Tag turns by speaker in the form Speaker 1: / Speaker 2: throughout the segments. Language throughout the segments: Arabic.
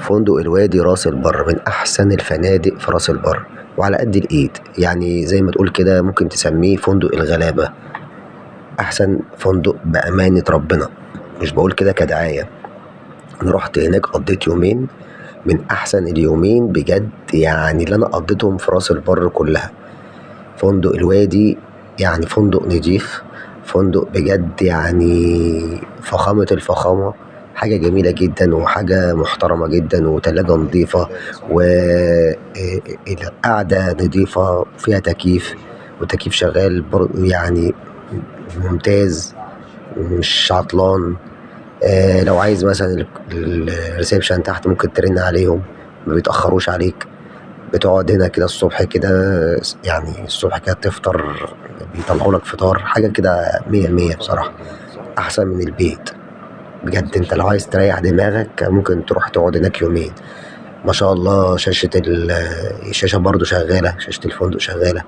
Speaker 1: فندق الوادي راس البر من احسن الفنادق في راس البر، وعلى قد الايد، يعني زي ما تقول كده ممكن تسميه فندق الغلابة. احسن فندق بامانة ربنا، مش بقول كده كدعاية. انا رحت هناك قضيت يومين من احسن اليومين بجد، يعني اللي انا قضيتهم في راس البر كلها. فندق الوادي يعني فندق نضيف، فندق بجد يعني فخامة الفخامة، حاجة جميلة جدا وحاجة محترمة جدا، وتلاجة نظيفة، والقعدة نظيفة، فيها تكييف، وتكييف شغال يعني ممتاز ومش عطلان. لو عايز مثلا الريسبشن تحت ممكن ترن عليهم، ما بيتأخروش عليك. بتقعد هنا كده الصبح كده، يعني الصبح كده تفطر، بيطلعوا لك فطار، حاجة كده مية المية بصراحة، أحسن من البيت. بجد انت لو عايز تريح دماغك ممكن تروح تقعد هناك يومين. ما شاء الله شاشة الشاشة برضو شغالة، شاشة الفندق شغالة،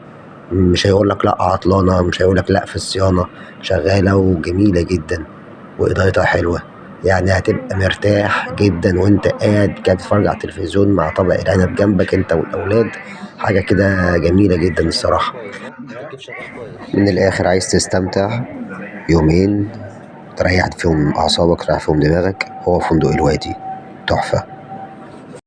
Speaker 1: مش هيقول لك لا عطلانة، مش هيقول لك لا في الصيانة، شغالة وجميلة جدا، وإضاءتها حلوة. يعني هتبقى مرتاح جدا وانت قاعد كده بتتفرج على التلفزيون مع طبق العنب جنبك انت والأولاد، حاجة كده جميلة جدا الصراحة. من الآخر عايز تستمتع يومين تريح فيهم أعصابك، تريح فيهم دماغك، هو فندق الوادي تحفة.